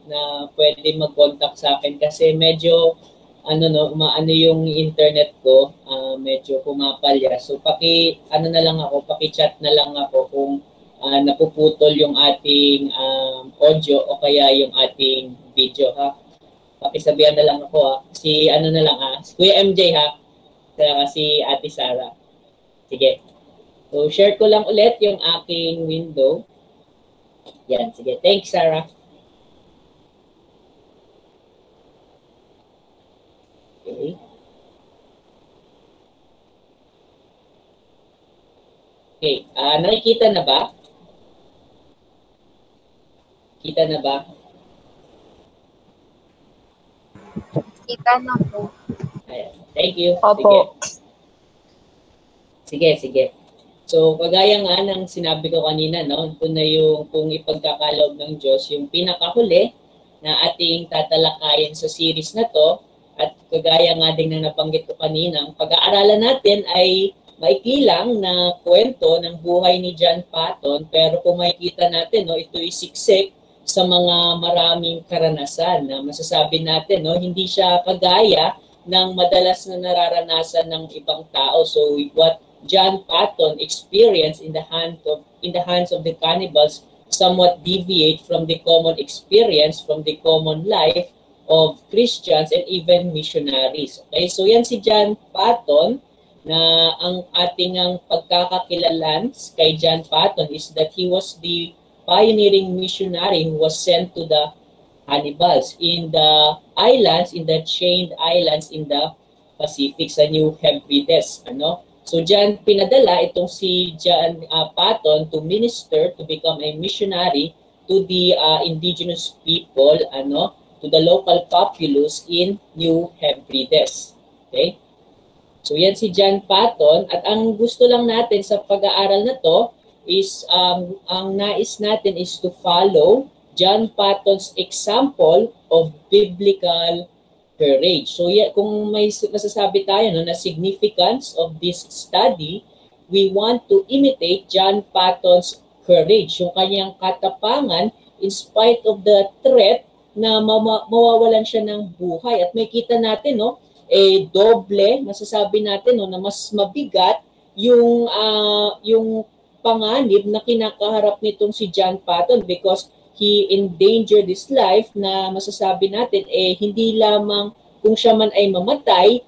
na pwede mag-contact sa akin kasi medyo maano yung internet ko, medyo pumapalya. So ano na lang ako, paki-chat na lang ako kung napuputol yung ating audio o kaya yung ating video, ha. Pakisabihan na lang ako, ha. Si Kuya MJ, ha. Saka si Ate Sara. Sige. So share ko lang ulit yung aking window. Yan, sige. Thanks, Sarah. Okay. Okay. Nakikita na ba? Kita na ba? Kita na po. Ayan. Thank you. Opo. Sige. So, kagaya nga ng sinabi ko kanina, no, ito na yung kung ipagkakaloob ng Diyos, yung pinakahuli na ating tatalakayin sa series na to, at kagaya nga din na nabanggit ko kanina, ang pag-aaralan natin ay maikli lang na kwento ng buhay ni John Patton, pero kung makikita natin, no, ito ay siksik sa mga maraming karanasan na masasabi natin, no, hindi siya kagaya ng madalas na nararanasan ng ibang tao. So, what John Patton experienced in the hands of the cannibals somewhat deviate from the common experience, from the common life of Christians and even missionaries. Okay, so yan si John Patton, na ang ating pagkakakilalan kay John Patton is that he was the pioneering missionary who was sent to the cannibals in the islands, in the chained islands in the Pacific, sa New Hebrides, So diyan pinadala itong si John Patton to minister, to become a missionary to the indigenous people, to the local populace in New Hebrides. Okay? So yan si John Patton, at ang gusto lang natin sa pag-aaral na to is ang nais natin is to follow John Patton's example of biblical courage. So yeah, kung may masasabi tayo na significance of this study, we want to imitate John Patton's courage, yung kanyang katapangan in spite of the threat na mawawalan siya ng buhay. At may kita natin, doble, masasabi natin, na mas mabigat yung panganib na kinakaharap nitong si John Patton because he endangered his life, na masasabi natin, hindi lamang kung siya man ay mamatay,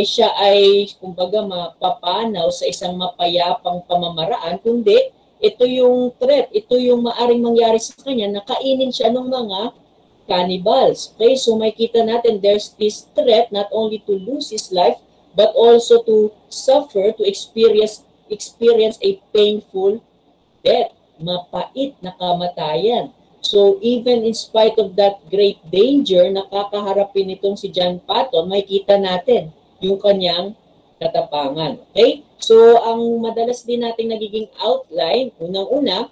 siya ay, kumbaga, mapapanaw sa isang mapayapang pamamaraan, kundi ito yung threat, ito yung maaring mangyari sa kanya, na kainin siya ng mga cannibals. Okay, so may kita natin, there's this threat not only to lose his life, but also to suffer, to experience a painful death, mapait na kamatayan. So even in spite of that great danger na kakaharapin itong si John Patton, may kita natin yung kanyang katapangan. Okay? So ang madalas din nating nagiging outline, unang-una,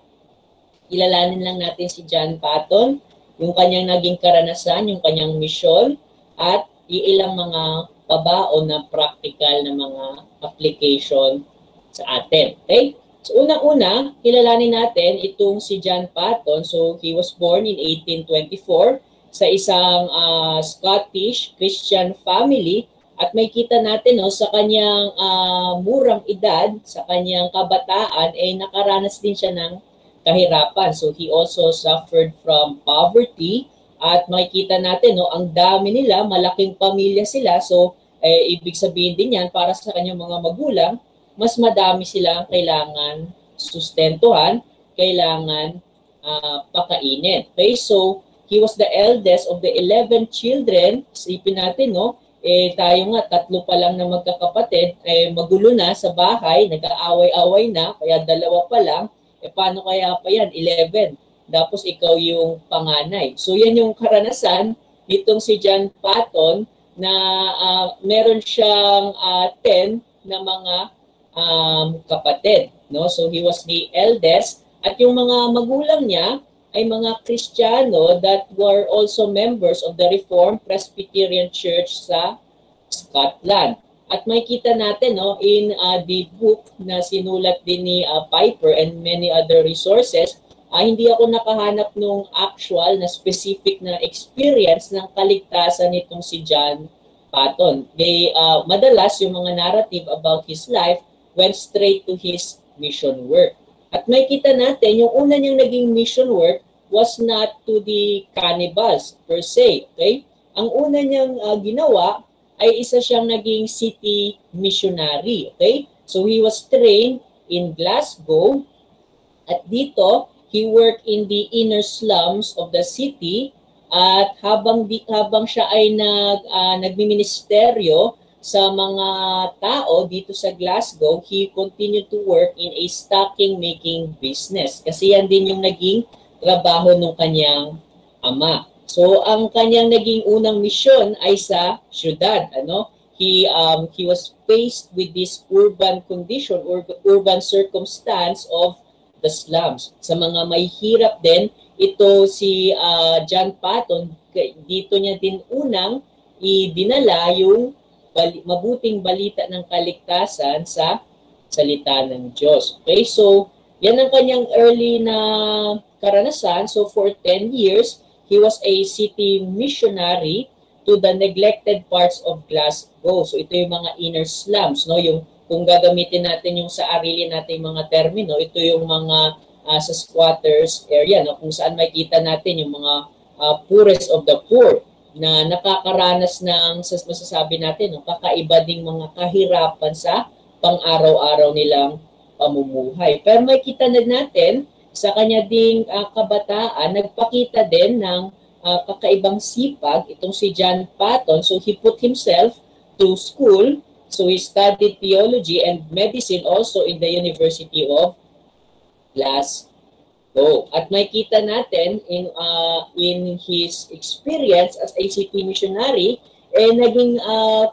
ilalanin lang natin si John Patton, yung kanyang naging karanasan, yung kanyang misyon, at iilang mga pabaon na practical na mga application sa atin. Okay? So unang-una, kilalanin natin itong si John Patton. So he was born in 1824 sa isang Scottish Christian family, at may kita natin sa kanyang murang edad, sa kanyang kabataan, nakaranas din siya ng kahirapan. So he also suffered from poverty, at may kita natin ang dami nila, malaking pamilya sila. So ibig sabihin din yan, para sa kanyang mga magulang, mas madami silang kailangan sustentuhan, kailangan pakainin. Okay, so he was the eldest of the 11 children. Isipin natin, tayo nga, 3 pa lang na magkakapatid, magulo na sa bahay, nag-aaway-away na, kaya 2 pa lang, paano kaya pa yan, 11? Tapos ikaw yung panganay. So yan yung karanasan nitong si John Patton, na meron siyang 10 na mga kapatid, So he was the eldest, at yung mga magulang niya ay mga Kristiyano that were also members of the Reformed Presbyterian Church sa Scotland. At may kita natin in the book na sinulat din ni Piper and many other resources, hindi ako nakahanap ng actual na specific na experience ng kaligtasan nitong si John Patton. Madalas yung mga narrative about his life went straight to his mission work. At may kita natin, yung una niyang naging mission work was not to the cannibals per se. Okay? Ang una niyang ginawa ay isa siyang naging city missionary. Okay? So he was trained in Glasgow at dito he worked in the inner slums of the city at habang siya ay nagministeryo sa mga tao dito sa Glasgow, he continued to work in a stocking making business. Kasi yan din yung naging trabaho ng kanyang ama. So ang kanyang naging unang misyon ay sa syudad, He was faced with this urban condition or urban circumstance of the slums. Sa mga may hirap din, ito si John Patton, dito niya din unang idinala yung mabuting balita ng kaligtasan sa salita ng Diyos. Okay, so yan ang kanyang early na karanasan. So for 10 years, he was a city missionary to the neglected parts of Glasgow. So ito yung mga inner slums, yung kung gagamitin natin yung sa arili natin mga termino, ito yung mga sa squatters area, kung saan makita natin yung mga poorest of the poor na nakakaranas ng, masasabi natin, kakaiba ding mga kahirapan sa pang-araw-araw nilang pamumuhay. Pero makita na natin, sa kanya ding kabataan, nagpakita din ng kakaibang sipag itong si John Patton. So he put himself to school. So he studied theology and medicine also in the University of Glasgow. At makita natin in his experience as a city missionary, naging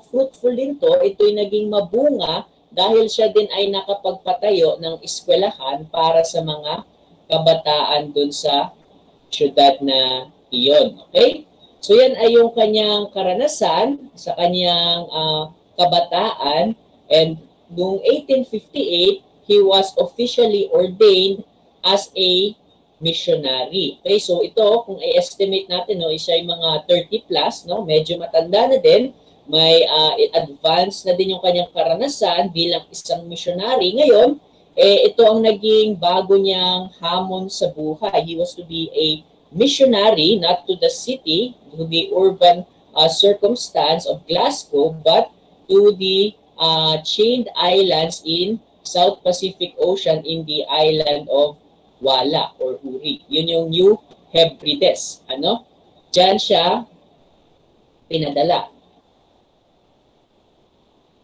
fruitful din to. Ito'y naging mabunga dahil siya din ay nakapagpatayo ng eskwelahan para sa mga kabataan dun sa syudad na iyon. Okay? So yan ay yung kanyang karanasan sa kanyang kabataan, and noong 1858, he was officially ordained as a missionary. Okay, so ito, kung i-estimate natin, siya ay mga 30 plus, medyo matanda na din, may advanced na din yung kanyang karanasan bilang isang missionary. Ngayon, ito ang naging bago niyang hamon sa buhay. He was to be a missionary, not to the city, to the urban circumstance of Glasgow, but to the chained islands in South Pacific Ocean in the island of Wala or Uri. Yun yung New Hebrides. Diyan siya pinadala.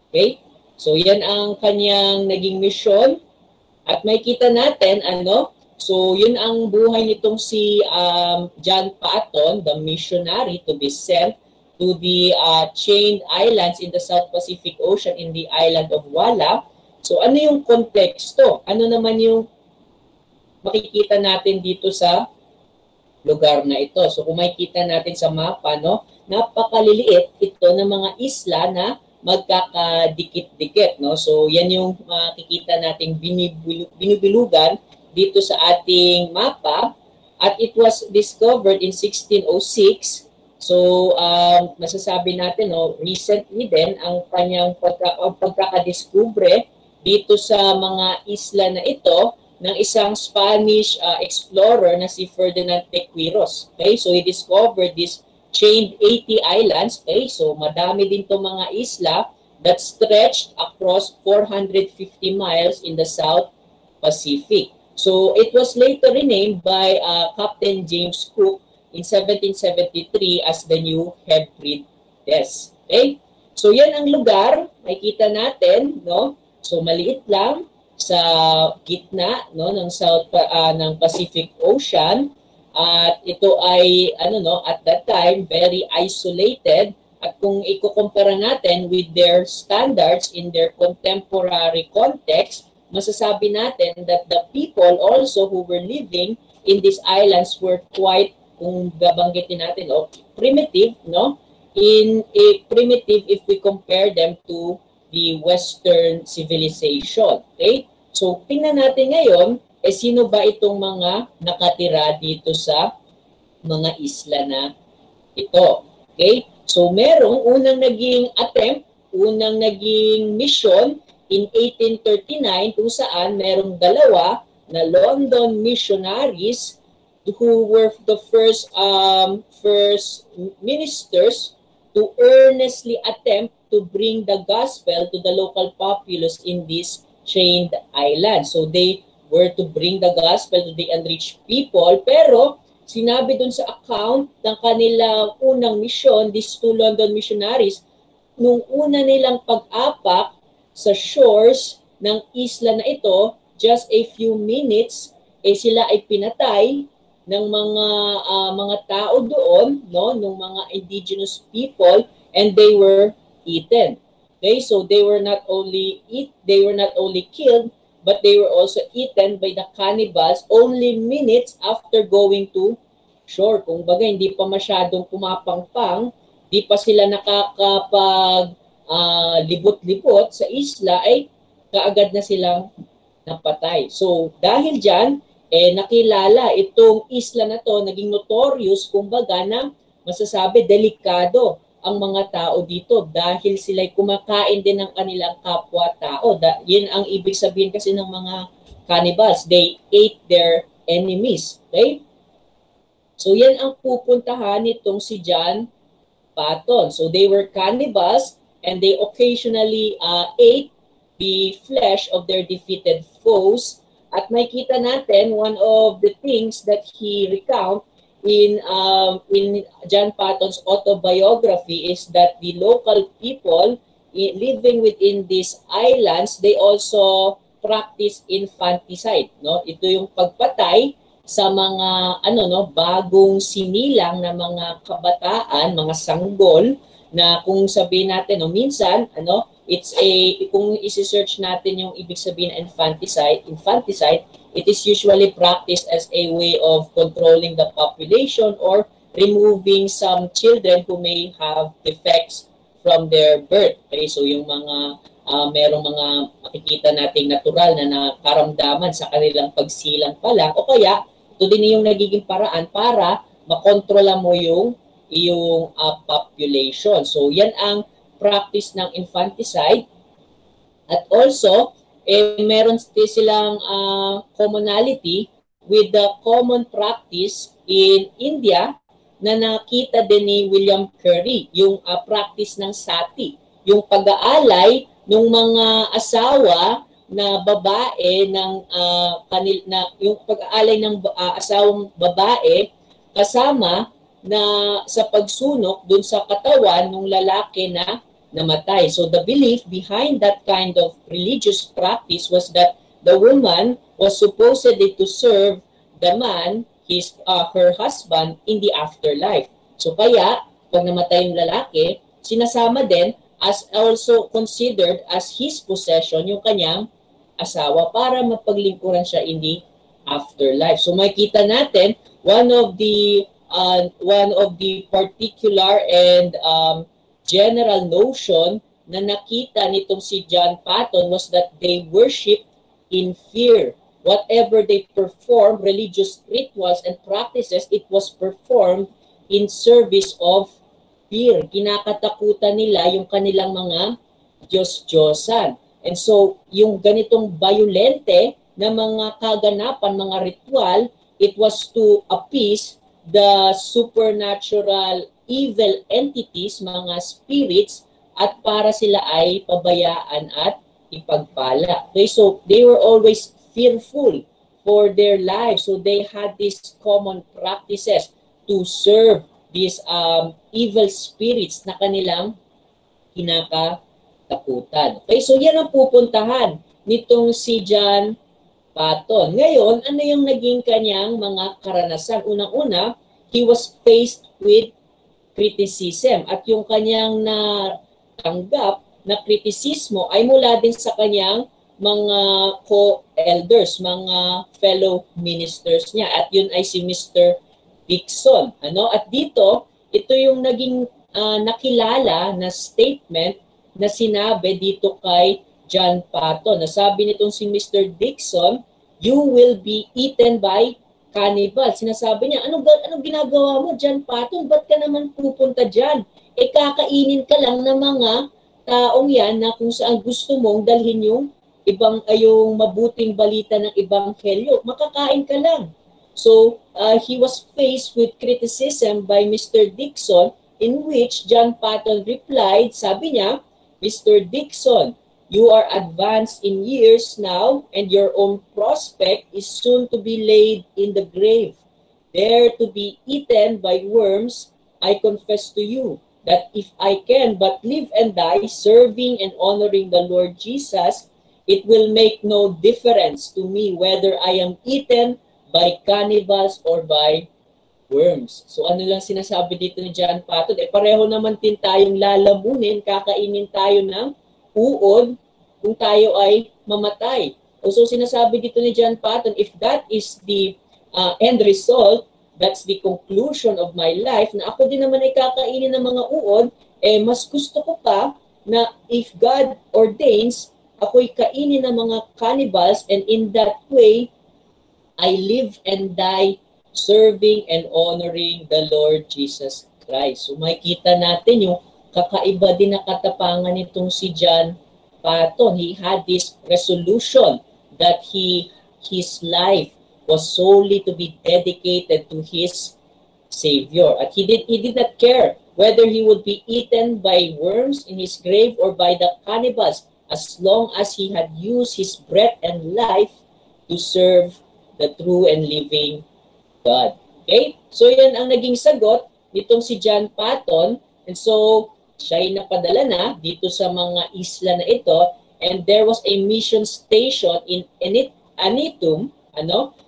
Okay? So yan ang kanyang naging mission. At may kita natin, so yun ang buhay nitong si John Patton, the missionary to be sent to the chained islands in the South Pacific Ocean in the island of Wala. So ano yung konteksto? Ano naman yung makikita natin dito sa lugar na ito? So kung makikita natin sa mapa, napakaliliit ito ng mga isla na magkakadikit-dikit. So yan yung makikita nating binibilugan dito sa ating mapa, at it was discovered in 1606. So, masasabi natin, recently din ang kanyang pagkakadiskubre dito sa mga isla na ito ng isang Spanish explorer na si Ferdinand de Quiros. Okay, so he discovered this chained 80 islands. Okay, so madami din itong mga isla that stretched across 450 miles in the South Pacific. So, it was later renamed by Captain James Cook in 1773 as the New Hebrides. Okay? So yan ang lugar, makikita natin, So maliit lang sa gitna, ng ng Pacific Ocean, at ito ay at that time very isolated, at kung ikukumpara natin with their standards in their contemporary context, masasabi natin that the people also who were living in these islands were quite, kung babanggitin natin, primitive, primitive if we compare them to the Western civilization. Okay? So, tingnan natin ngayon, sino ba itong mga nakatira dito sa mga isla na ito? Okay? So merong unang naging attempt, unang naging mission in 1839 kung saan merong dalawa na London missionaries who were the first ministers to earnestly attempt to bring the gospel to the local populace in this chained island. So they were to bring the gospel to the unreached people, pero sinabi dun sa account ng kanilang unang mission, these two London missionaries, nung una nilang pag-apak sa shores ng isla na ito, just a few minutes, sila ay pinatay ng mga tao doon, no, ng mga indigenous people, and they were eaten. Okay, so they were not only killed, but they were also eaten by the cannibals only minutes after going to shore. Kung baga, hindi pa masyadong pumapangpang, di pa sila nakakapag libot-libot sa isla, ay kaagad na silang napatay. So, dahil dyan, nakilala itong isla na to, naging notorious, kumbaga, na masasabi, delikado ang mga tao dito dahil sila'y kumakain din ng kanilang kapwa-tao. Yun ang ibig sabihin kasi ng mga cannibals. They ate their enemies. Okay? So, yan ang pupuntahan nitong si John Patton. So, they were cannibals and they occasionally ate the flesh of their defeated foes. At makita natin, one of the things that he recount in John Patton's autobiography is that the local people living within these islands, they also practice infanticide. No? Ito yung pagpatay sa mga bagong sinilang na mga kabataan, mga sanggol, na kung sabihin natin, minsan, kung isi-search natin yung ibig sabihin ng infanticide, it is usually practiced as a way of controlling the population or removing some children who may have defects from their birth. Okay, so yung mga merong mga makikita nating natural na nakaramdaman sa kanilang pagsilang pa lang, o kaya ito din yung nagiging paraan para makontrola mo yung population. So yan ang practice ng infanticide. At also, meron silang commonality with the common practice in India na nakita din ni William Carey, yung practice ng sati, yung pag-aalay ng mga asawa na babae yung pag-aalay ng asawang babae kasama na sa pagsunok dun sa katawan ng lalaki na namatay. So the belief behind that kind of religious practice was that the woman was supposedly to serve the man, her husband, in the afterlife. So kaya, pag namatay yung lalaki, sinasama din as also considered as his possession yung kanyang asawa para mapaglingkuran siya in the afterlife. So makikita natin, one of the particular and general notion na nakita nitong si John Patton was that they worship in fear. Whatever they perform, religious rituals and practices, it was performed in service of fear. Kinakatakutan nila yung kanilang mga Diyos-Diyosan. And so, yung ganitong violente na mga kaganapan, mga ritual, it was to appease the supernatural evil entities, mga spirits, at para sila ay pabayaan at ipagpala. Okay, so they were always fearful for their lives. So they had these common practices to serve these evil spirits na kanilang kinakatakutan. Okay, so yan ang pupuntahan nitong si John Patton. Ngayon, ano yung naging kanyang mga karanasan? Unang-una, he was faced with criticism at yung kanyang natanggap na kritisismo ay mula din sa kanyang mga co-elders, mga fellow ministers niya, at yun ay si Mr. Dixon. At dito, ito yung naging nakilala na statement na sinabi dito kay John Patton. Nasabi nitong si Mr. Dixon, you will be eaten by cannibals. Sinasabi niya, anong ginagawa mo dyan, Patton? Ba't ka naman pupunta dyan? Kakainin ka lang ng mga taong yan na kung saan gusto mong dalhin yung yung mabuting balita ng ebanghelyo. Makakain ka lang. So, he was faced with criticism by Mr. Dixon, in which John Patton replied, sabi niya, Mr. Dixon, you are advanced in years now, and your own prospect is soon to be laid in the grave, there to be eaten by worms. I confess to you that if I can but live and die serving and honoring the Lord Jesus, it will make no difference to me whether I am eaten by cannibals or by worms. So ano lang sinasabi dito ni John Patton? Pareho naman din tayong lalamunin, kakainin tayo ng uod kung tayo ay mamatay. So sinasabi dito ni John Patton, if that is the end result, that's the conclusion of my life, na ako din naman ay kakainin ng mga uod, mas gusto ko pa na if God ordains, ako'y kainin ng mga cannibals, and in that way, I live and die serving and honoring the Lord Jesus Christ. So makikita natin yung kakaiba din na katapangan nitong si John Patton. He had this resolution that his life was solely to be dedicated to his Savior. At he did not care whether he would be eaten by worms in his grave or by the cannibals, as long as he had used his breath and life to serve the true and living God. Okay? So yan ang naging sagot nitong si John Patton. And so siya ay napadala na dito sa mga isla na ito, and there was a mission station in Anitum,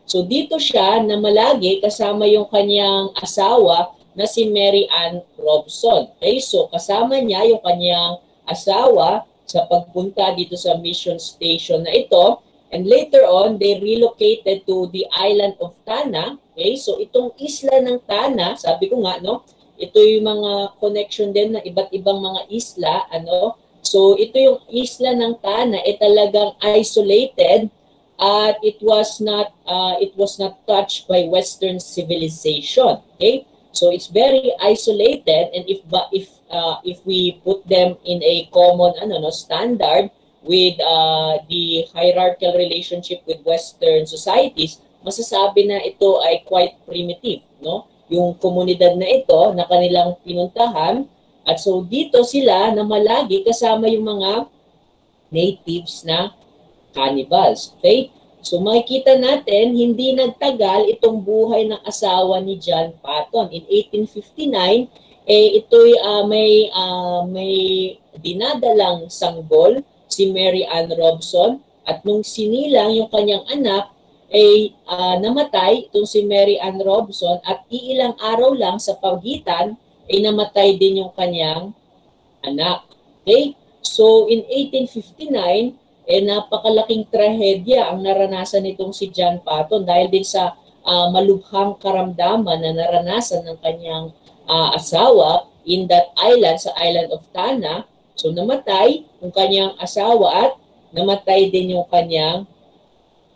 So dito siya na malagi kasama yung kanyang asawa na si Mary Ann Robson. Okay? So kasama niya yung kanyang asawa sa pagpunta dito sa mission station na ito, and later on they relocated to the island of Tanna. Okay? So itong isla ng Tanna, sabi ko nga, ito yung mga connection din ng iba't ibang mga isla, So ito yung isla ng Tanna, talagang isolated, at it was not touched by Western civilization. Okay, so it's very isolated, and if we put them in a common standard with the hierarchical relationship with Western societies, masasabi na ito ay quite primitive, yung komunidad na ito na kanilang pinuntahan. At so dito sila na malagi kasama yung mga natives na cannibals. Okay? So makikita natin, hindi nagtagal itong buhay ng asawa ni John Patton. In 1859, ito'y may dinadalang sanggol, si Mary Ann Robson, at nung sinilang yung kanyang anak, namatay itong si Mary Ann Robson, at iilang araw lang sa pagitan, namatay din yung kanyang anak. Okay? So in 1859, napakalaking trahedya ang naranasan nitong si John Patton dahil din sa malubhang karamdaman na naranasan ng kanyang asawa in that island, sa island of Tanna. So namatay yung kanyang asawa at namatay din yung kanyang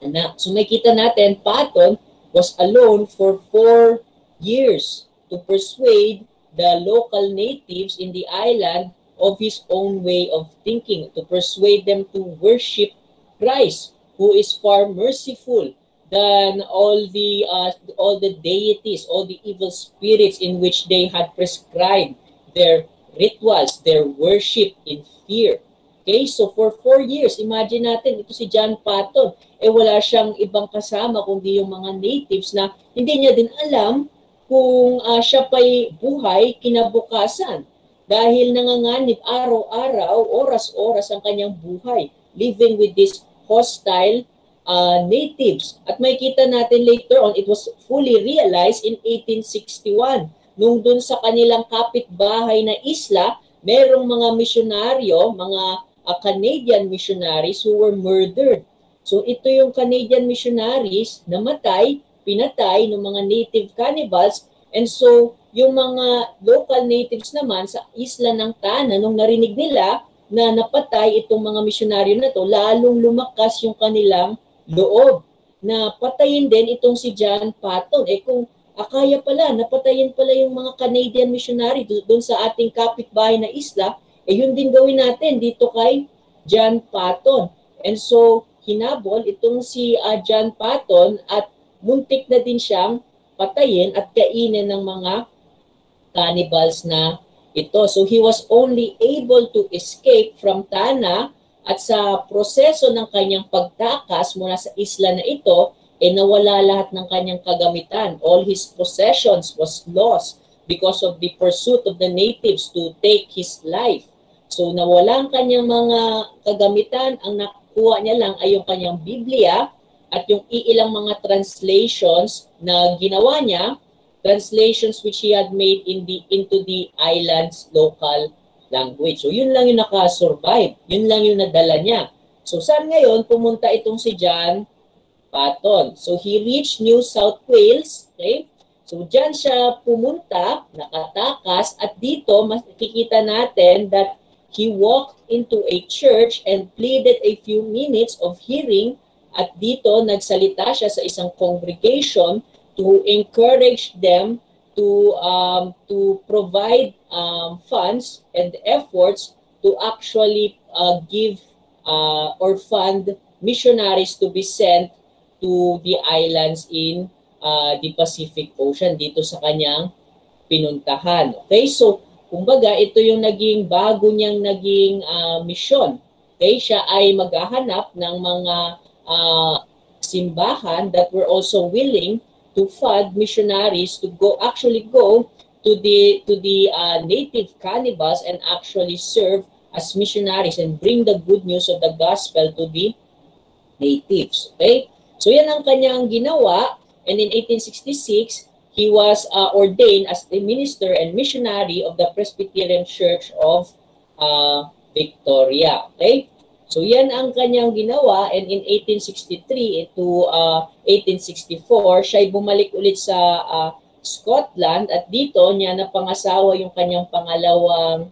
anak. So makita natin, Patton was alone for 4 years to persuade the local natives in the island of his own way of thinking, to persuade them to worship Christ, who is far merciful than all the deities, all the evil spirits in which they had prescribed their rituals, their worship in fear. Okay, so for 4 years, imagine natin, ito si John Patton, wala siyang ibang kasama kundi yung mga natives na hindi niya din alam kung siya pa'y buhay kinabukasan. Dahil nanganganib araw-araw, oras-oras ang kanyang buhay, living with these hostile natives. At makikita natin later on, it was fully realized in 1861, nung dun sa kanilang kapitbahay na isla, merong mga misyonaryo, mga Canadian missionaries who were murdered. So ito yung Canadian missionaries namatay, pinatay ng mga native cannibals, and so yung mga local natives naman sa isla ng Tanna, nung narinig nila na napatay itong mga misyonaryo na to, lalong lumakas yung kanilang loob na patayin din itong si John Patton. Kung akaya pala, napatayin pala yung mga Canadian missionary doon sa ating kapitbahay na isla, yun din gawin natin dito kay John Patton. And so, hinabol itong si John Patton at muntik na din siyang patayin at kainin ng mga cannibals na ito. So he was only able to escape from Tana at sa proseso ng kanyang pagtakas mula sa isla na ito, nawala lahat ng kanyang kagamitan. All his possessions was lost because of the pursuit of the natives to take his life. So nawala ang kanyang mga kagamitan, ang nakuha niya lang ay yung kanyang Biblia at yung iilang mga translations na ginawa niya, translations which he had made into the island's local language. So yun lang yung nakasurvive. Yun lang yung nadala niya. So saan ngayon pumunta itong si John Patton? So he reached New South Wales. Okay? So dyan siya pumunta, nakatakas, at dito makikita natin that he walked into a church and pleaded a few minutes of hearing, at dito nagsalita siya sa isang congregation to encourage them to provide funds and efforts to actually give or fund missionaries to be sent to the islands in the Pacific Ocean dito sa kanyang pinuntahan. Okay, so kumbaga ito yung naging bago niyang naging mission. Okay, siya ay maghahanap ng mga simbahan that were also willing to fund missionaries to go to the native cannibals and actually serve as missionaries and bring the good news of the gospel to the natives. Okay? So yan ang kanyang ginawa, and in 1866 he was ordained as the minister and missionary of the Presbyterian Church of Victoria. Okay? So yan ang kanyang ginawa, and in 1863 to 1864, siya ay bumalik ulit sa Scotland, at dito niya napangasawa yung kanyang pangalawang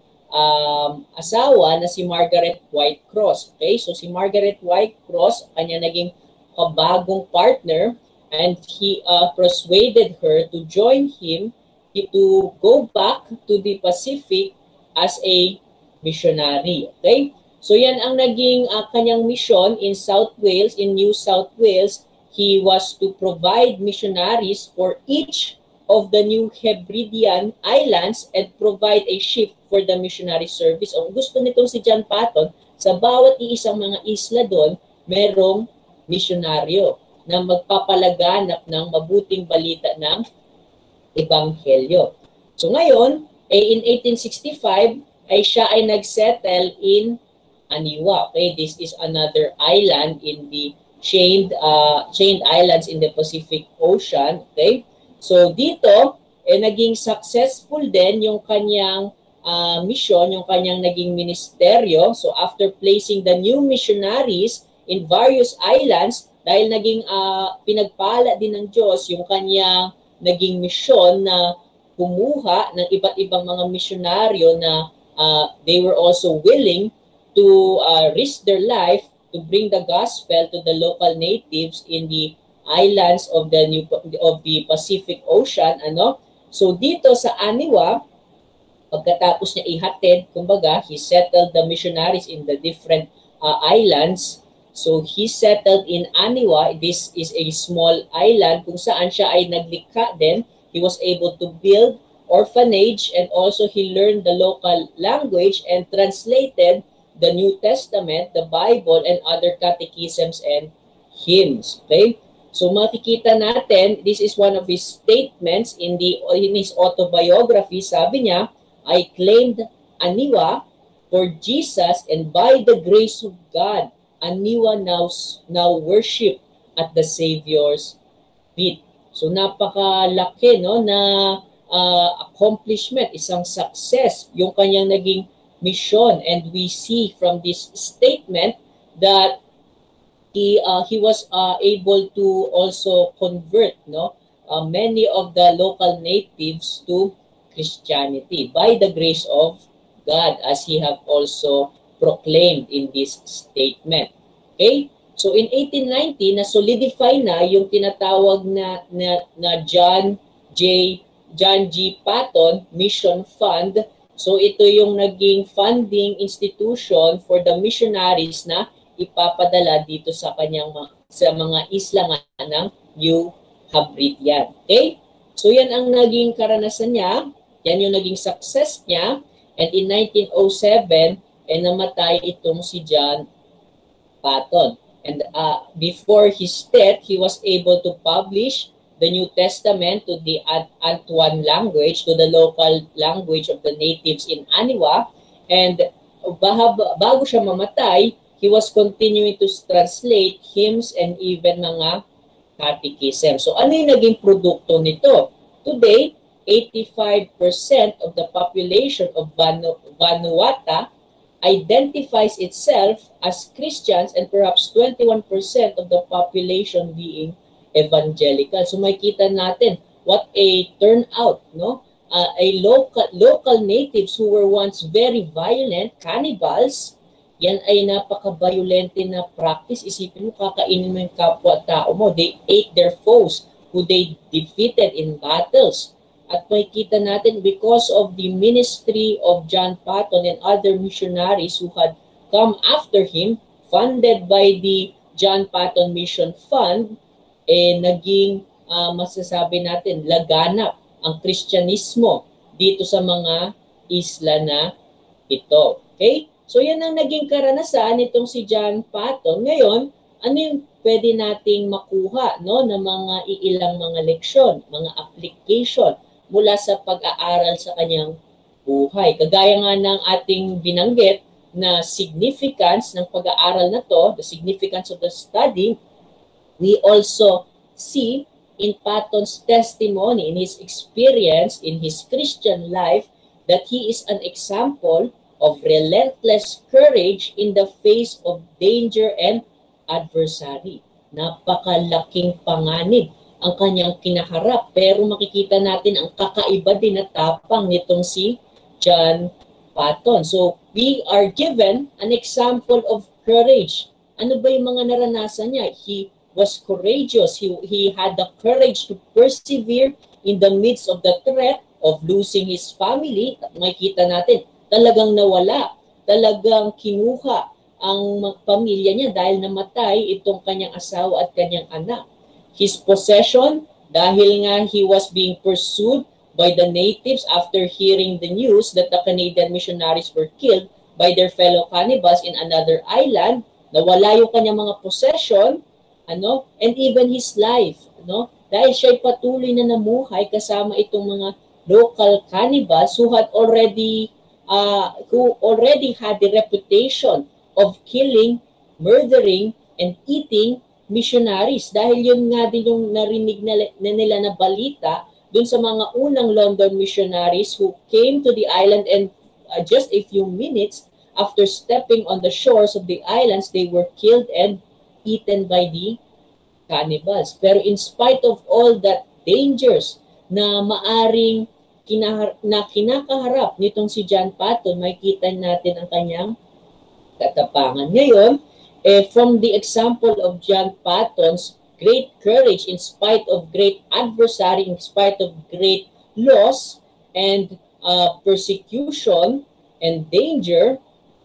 asawa na si Margaret Whitecross. Okay? So si Margaret Whitecross, kanya naging kabagong partner, and he persuaded her to join him to go back to the Pacific as a missionary. Okay? So yan ang naging kanyang mission in South Wales, in New South Wales. He was to provide missionaries for each of the New Hebridean Islands and provide a ship for the missionary service. Ang gusto nitong si John Patton, sa bawat iisang mga isla doon, merong misyonaryo na magpapalaganap ng mabuting balita ng Ebanghelyo. So ngayon, in 1865, siya ay nagsettle in Aniwa. Okay, this is another island in the chained islands in the Pacific Ocean. Okay, so dito naging successful din yung kanyang mission, yung kanyang naging ministeryo. So after placing the new missionaries in various islands, dahil naging pinagpala din ng Diyos yung kanyang naging mission na kumuha ng iba't ibang mga misyonaryo na they were also willing to risk their life to bring the gospel to the local natives in the islands of the Pacific Ocean. So dito sa Aniwa, pagkatapos niya ihatid, kumbaga, he settled the missionaries in the different islands. So he settled in Aniwa. This is a small island kung saan siya ay naglikha din. He was able to build orphanage, and also he learned the local language and translated the New Testament, the Bible, and other catechisms and hymns. Okay? So makikita natin, this is one of his statements in his autobiography. Sabi niya, I claimed Aniwa for Jesus, and by the grace of God, Aniwa now worship at the Savior's feet. So napakalaki na accomplishment, isang success yung kanyang naging mission, and we see from this statement that he was able to also convert many of the local natives to Christianity by the grace of God, as he have also proclaimed in this statement. Okay, So in 1890, na-solidify na yung tinatawag na John G. Patton Mission Fund. So ito yung naging funding institution for the missionaries na ipapadala dito sa mga isla ng New Hebridean. Okay? So yan ang naging karanasan niya. Yan yung naging success niya. And in 1907, namatay itong si John Patton. And before his death, he was able to publish the New Testament to the Antuan language, to the local language of the natives in Aniwa. And bago siya mamatay, he was continuing to translate hymns and even mga catechism. So ano yung naging produkto nito? Today, 85% of the population of Vanuatu identifies itself as Christians and perhaps 21% of the population being evangelical. So makita natin what a turnout, no? Local natives who were once very violent, cannibals, yan ay napaka-violente na practice. Isipin mo, kakainin mo yung kapwa-tao mo. They ate their foes who they defeated in battles. At makikita natin because of the ministry of John Patton and other missionaries who had come after him, funded by the John Patton Mission Fund, naging masasabi natin laganap ang Kristyanismo dito sa mga isla na ito. Okay? So yan ang naging karanasan nitong si John Patton. Ngayon, ano yung pwede nating makuha, no, ng mga iilang mga leksyon, mga application mula sa pag-aaral sa kanyang buhay? Kagaya nga ng ating binanggit na significance ng pag-aaral na to, the significance of the study, we also see in Patton's testimony, in his experience, in his Christian life, that he is an example of relentless courage in the face of danger and adversary. Napakalaking panganib ang kanyang kinaharap, pero makikita natin ang kakaiba din na tapang nitong si John Patton. So we are given an example of courage. Ano ba yung mga naranasan niya? He was courageous. He had the courage to persevere in the midst of the threat of losing his family. Makikita natin, talagang nawala, talagang kinuha ang pamilya niya dahil namatay itong kanyang asawa at kanyang anak. His possession, dahil nga he was being pursued by the natives after hearing the news that the Canadian missionaries were killed by their fellow cannibals in another island, nawala yung kanyang mga possession, and even his life, dahil siya'y patuloy na namuhay kasama itong mga local cannibals who already had the reputation of killing, murdering, and eating missionaries. Dahil yun nga din yung narinig na nila na balita dun sa mga unang London missionaries who came to the island, and just a few minutes after stepping on the shores of the islands, they were killed and eaten by the cannibals. Pero in spite of all that dangers na maaring kinakaharap nitong si John Patton, makikita natin ang kanyang katapangan. Ngayon, from the example of John Patton's great courage in spite of great adversary, in spite of great loss and persecution and danger,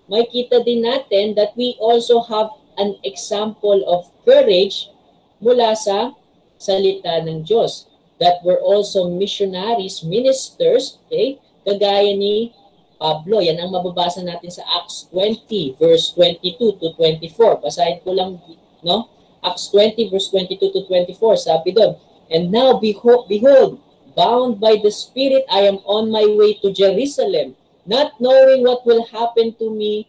makikita din natin that we also have an example of courage mula sa salita ng Diyos, that were also missionaries, ministers, okay, kagaya ni Pablo. Yan ang mababasa natin sa Acts 20, verse 22 to 24. Basahin ko lang, no? Acts 20, verse 22 to 24, sabi doon, "And now behold, bound by the Spirit, I am on my way to Jerusalem, not knowing what will happen to me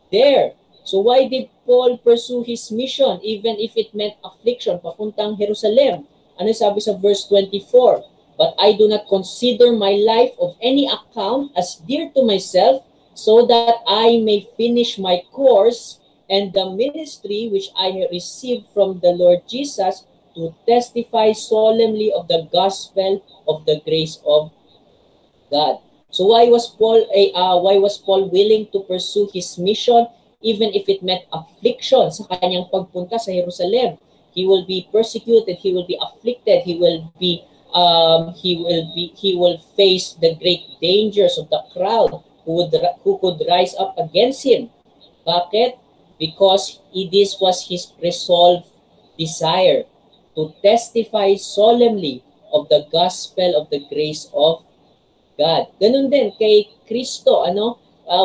there." So why did Paul pursue his mission, even if it meant affliction, papuntang Jerusalem? Ano sabi sa verse 24? "But I do not consider my life of any account as dear to myself, so that I may finish my course and the ministry which I received from the Lord Jesus, to testify solemnly of the gospel of the grace of God." So why was Paul willing to pursue his mission even if it meant affliction sa kanyang pagpunta sa Jerusalem. He will be persecuted, he will be afflicted, he will face the great dangers of the crowd who could rise up against him. Bakit? Because this was his resolved desire to testify solemnly of the gospel of the grace of God. Ganun din kay Kristo,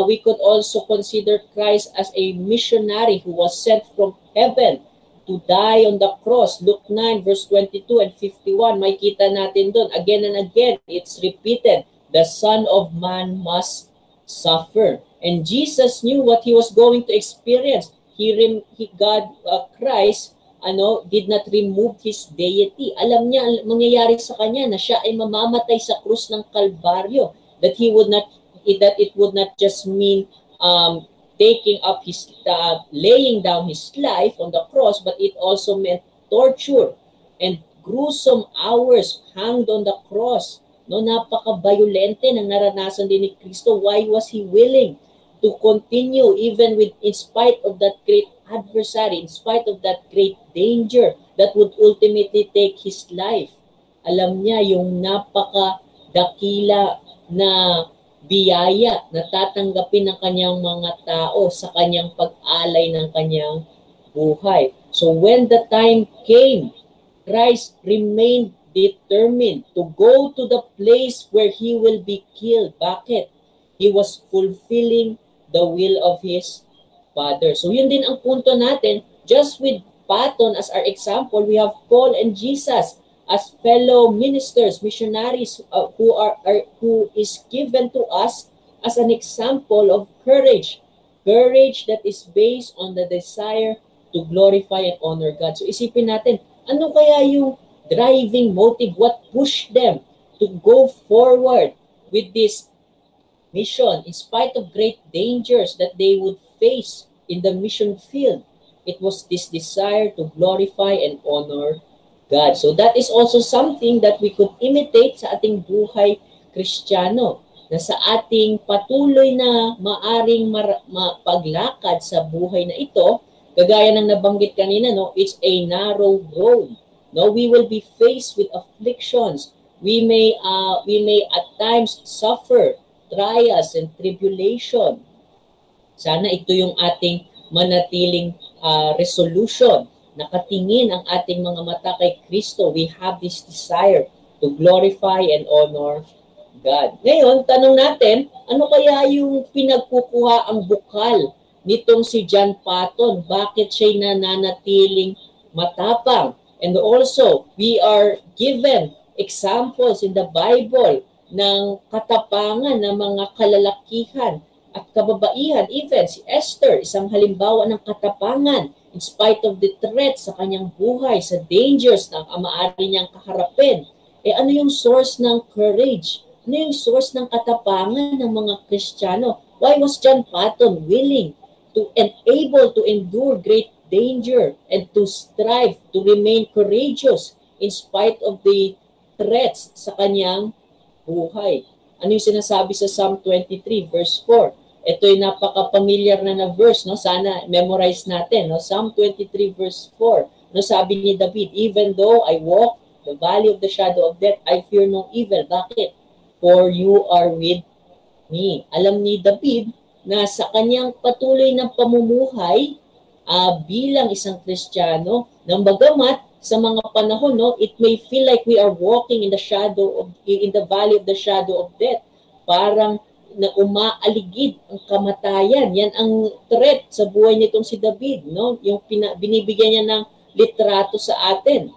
we could also consider Christ as a missionary who was sent from heaven to die on the cross. Luke 9 verse 22 and 51, may kita natin doon again and again, it's repeated, the Son of Man must suffer. And Jesus knew what he was going to experience. Christ did not remove his deity. Alam niya ang mangyayari sa kanya na siya ay mamamatay sa krus ng Kalbaryo, that it would not just mean taking up laying down his life on the cross, but it also meant torture and gruesome hours hanged on the cross. Napaka-violente ng naranasan din ni Kristo. Why was he willing to continue even in spite of that great adversary, in spite of that great danger that would ultimately take his life? Alam niya yung napaka-dakila na biyaya na tatanggapin ng kanyang mga tao sa kanyang pag-alay ng kanyang buhay. So when the time came, Christ remained determined to go to the place where he will be killed. Bakit? He was fulfilling the will of his Father. So yun din ang punto natin. Just with Patton as our example, we have Paul and Jesus as fellow ministers, missionaries who is given to us as an example of courage. Courage that is based on the desire to glorify and honor God. So isipin natin, ano kaya yung driving motive? What pushed them to go forward with this mission in spite of great dangers that they would face in the mission field? It was this desire to glorify and honor God. So that is also something that we could imitate sa ating buhay Kristiyano, na sa ating patuloy na maaring paglakad sa buhay na ito, kagaya ng nabanggit kanina, it's a narrow road. We will be faced with afflictions. We may at times suffer trials and tribulation. Sana ito yung ating manatiling resolution. Nakatingin ang ating mga mata kay Kristo. We have this desire to glorify and honor God. Ngayon, tanong natin, ano kaya yung pinagkukuha ang bukal nitong si John Patton? Bakit siya nananatiling matapang? And also, we are given examples in the Bible ng katapangan ng mga kalalakihan at kababaihan. Even si Esther, isang halimbawa ng katapangan in spite of the threats sa kanyang buhay, sa dangers na maaari niyang kaharapin. Ano yung source ng courage? Ano yung source ng katapangan ng mga Kristiyano? Why was John Patton willing to and able to endure great danger and to strive to remain courageous in spite of the threats sa kanyang buhay? Ano yung sinasabi sa Psalm 23 verse 4? Ito yung napaka-familiar na verse, Sana memorize natin, Psalm 23 verse 4. Sabi ni David, even though I walk the valley of the shadow of death, I fear no evil. Bakit? For you are with me. Alam ni David na sa kanyang patuloy na pamumuhay bilang isang Kristiyano, nang bagamat sa mga panahon, it may feel like we are walking in the valley of the shadow of death. Parang na umaaligid ang kamatayan. Yan ang threat sa buhay nitong si David, Yung binibigyan niya ng litrato sa atin.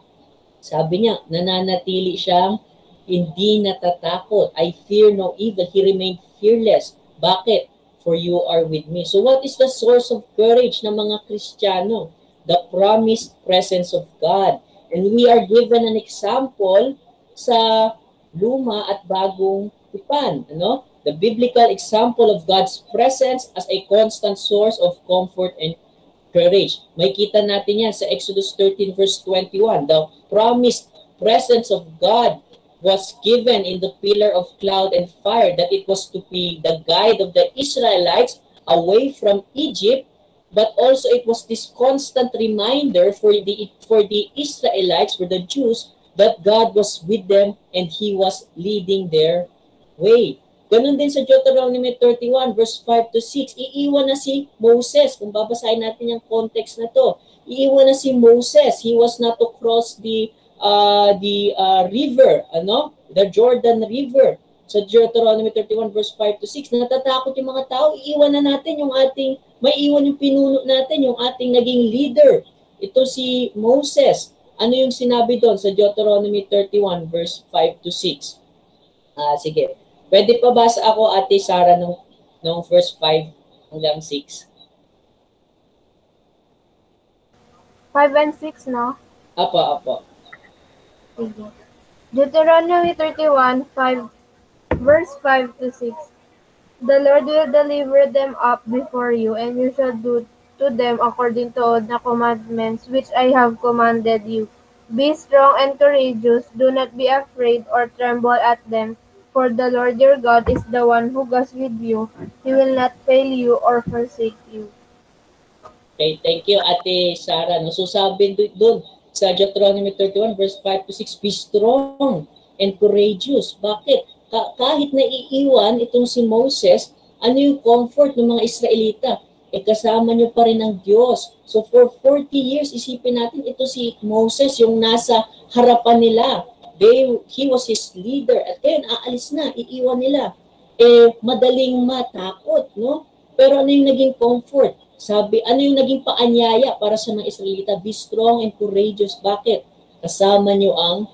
Sabi niya, nananatili siyang hindi natatakot. I fear no evil. He remained fearless. Bakit? For you are with me. So what is the source of courage ng mga Kristiyano? The promised presence of God. And we are given an example sa Luma at Bagong Tipan, The biblical example of God's presence as a constant source of comfort and courage. May kita natin yan sa Exodus 13 verse 21. The promised presence of God was given in the pillar of cloud and fire, that it was to be the guide of the Israelites away from Egypt but also it was this constant reminder for the Israelites, for the Jews, that God was with them and He was leading their way. Ganun din sa Deuteronomy 31 verse 5 to 6, iiwan na si Moses. Kung babasahin natin yung context na to, iiwan na si Moses. He was not to cross the river, the Jordan River. Sa Deuteronomy 31 verse 5 to 6, natatakot yung mga tao, iiwan na natin yung maiiwan yung pinuno natin, yung ating naging leader. Ito si Moses. Ano yung sinabi doon sa Deuteronomy 31 verse 5 to 6? Sige. Pwede pa basa ako, Ate Sara, nung verse 5 hanggang 6? 5 and 6, no? Apo. Sige. Deuteronomy 31, verse 5 to 6. The Lord will deliver them up before you, and you shall do to them according to all the commandments which I have commanded you. Be strong and courageous. Do not be afraid or tremble at them, for the Lord your God is the one who goes with you. He will not fail you or forsake you. Okay, thank you, Ate Sara. So sabi doon sa Deuteronomy 31 verse 5 to 6, be strong and courageous. Bakit? Kahit na iiwan itong si Moses, ano yung comfort ng mga Israelita? Kasama nyo pa rin ang Diyos. So for 40 years, isipin natin, ito si Moses, yung nasa harapan nila. He was his leader. At ngayon, aalis na, iiwan nila. Madaling matakot, no? Pero ano yung naging comfort? Sabi, ano yung naging paanyaya para sa mga Israelita? Be strong and courageous. Bakit? Kasama nyo ang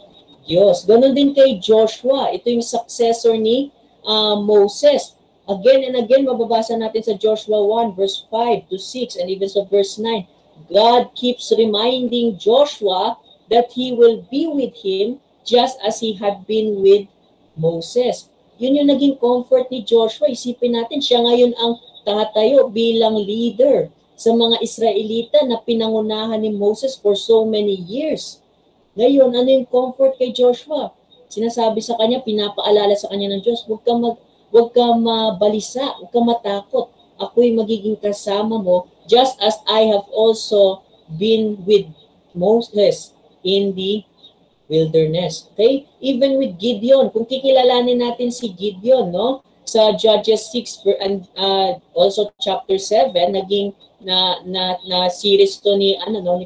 Diyos. Ganon din kay Joshua. Ito yung successor ni Moses. Again and again, mababasa natin sa Joshua 1 verse 5 to 6 and even sa verse 9. God keeps reminding Joshua that He will be with him just as He had been with Moses. Yun yung naging comfort ni Joshua. Isipin natin, siya ngayon ang tatayo bilang leader sa mga Israelita na pinangunahan ni Moses for so many years. Ngayon, ano yung comfort kay Joshua? Sinasabi sa kanya, pinapaalala sa kanya ng Diyos, huwag ka mabalisa, huwag ka matakot. Ako'y magiging kasama mo just as I have also been with Moses in the wilderness. Okay? Even with Gideon, kung kikilalanin natin si Gideon, no? Sa Judges 6 and also chapter 7, naging na series to ni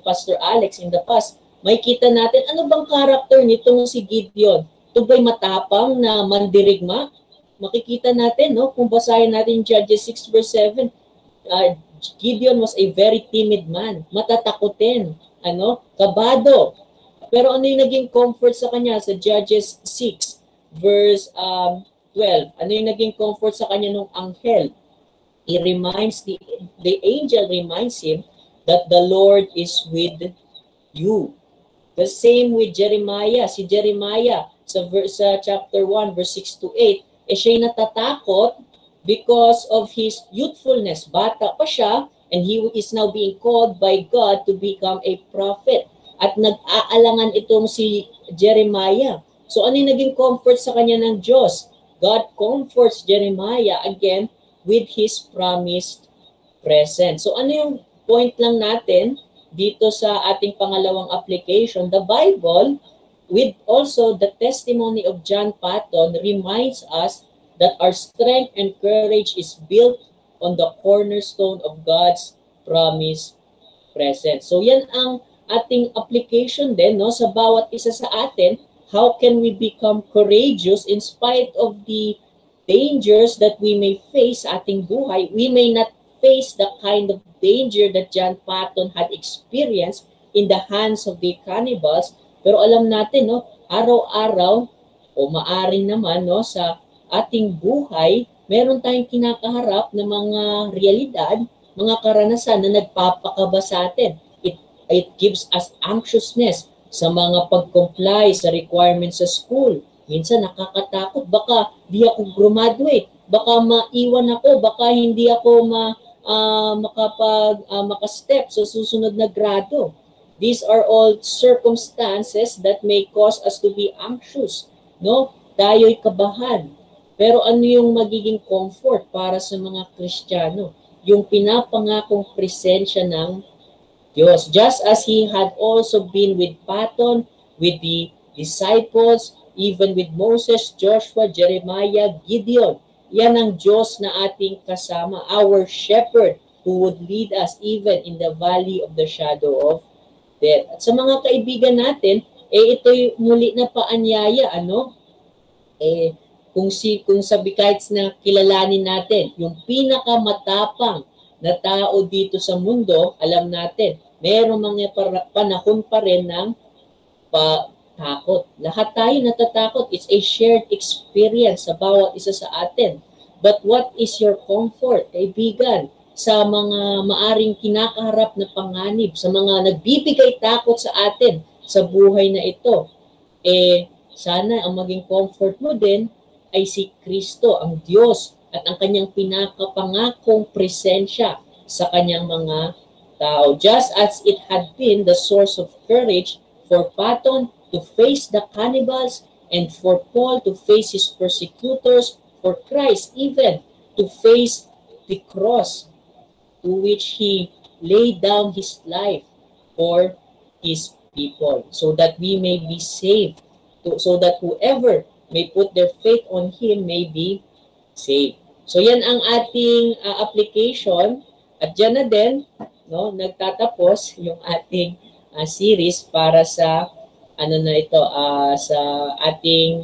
Pastor Alex in the past. May kita natin ano bang character nitong si Gideon. Ito ba'y matapang na mandirigma? Makikita natin, no? Kung basahin natin Judges 6 verse 7, Gideon was a very timid man. Matatakotin, kabado. Pero ano yung naging comfort sa kanya sa Judges 6 verse 12? Ano yung naging comfort sa kanya nung anghel? He reminds, the angel reminds him that the Lord is with you. The same with Jeremiah. Si Jeremiah sa chapter 1 verse 6 to 8, siya'y natatakot because of his youthfulness. Bata pa siya and he is now being called by God to become a prophet. At nag-aalangan itong si Jeremiah. So ano yung naging comfort sa kanya ng Diyos? God comforts Jeremiah again with His promised presence. So ano yung point lang natin dito sa ating pangalawang application? The Bible, with also the testimony of John Patton, reminds us that our strength and courage is built on the cornerstone of God's promised presence. So yan ang ating application din, no, sa bawat isa sa atin. How can we become courageous in spite of the dangers that we may face sa ating buhay? We may not face the kind of danger that John Patton had experienced in the hands of the cannibals. Pero alam natin, no, araw-araw o maaring naman, no, sa ating buhay, meron tayong kinakaharap na mga realidad, mga karanasan na nagpapakaba sa atin. It gives us anxiousness sa mga pag-comply sa requirements sa school. Minsan nakakatakot, baka di ako graduate, baka maiwan ako, baka hindi ako makastep sa susunod na grado. These are all circumstances that may cause us to be anxious, no? Tayo'y kabahan. Pero ano yung magiging comfort para sa mga Kristiyano? yung pinapangakong presensya ng Diyos. Just as He had also been with Patton, with the disciples, even with Moses, Joshua, Jeremiah, Gideon. Yan ang Diyos na ating kasama, our shepherd who would lead us even in the valley of the shadow of death. At sa mga kaibigan natin, ito'y muli na paanyaya, ano? Kung sabi kahit na kilalanin natin, yung pinakamatapang na tao dito sa mundo, alam natin, mayroong mga panahon pa rin ng takot. Lahat tayo natatakot. It's a shared experience sa bawat isa sa atin. But what is your comfort, kaibigan, sa mga maaring kinakaharap na panganib, sa mga nagbibigay takot sa atin sa buhay na ito? Sana ang maging comfort mo din ay si Kristo, ang Diyos, at ang kanyang pinakapangakong presensya sa kanyang mga tao. Just as it had been the source of courage for Patton to face the cannibals and for Paul to face his persecutors, for Christ even to face the cross to which he laid down his life for his people, so that we may be saved, so that whoever may put their faith on him may be saved. So yan ang ating application, at dyan na din nagtatapos yung ating series para sa sa ating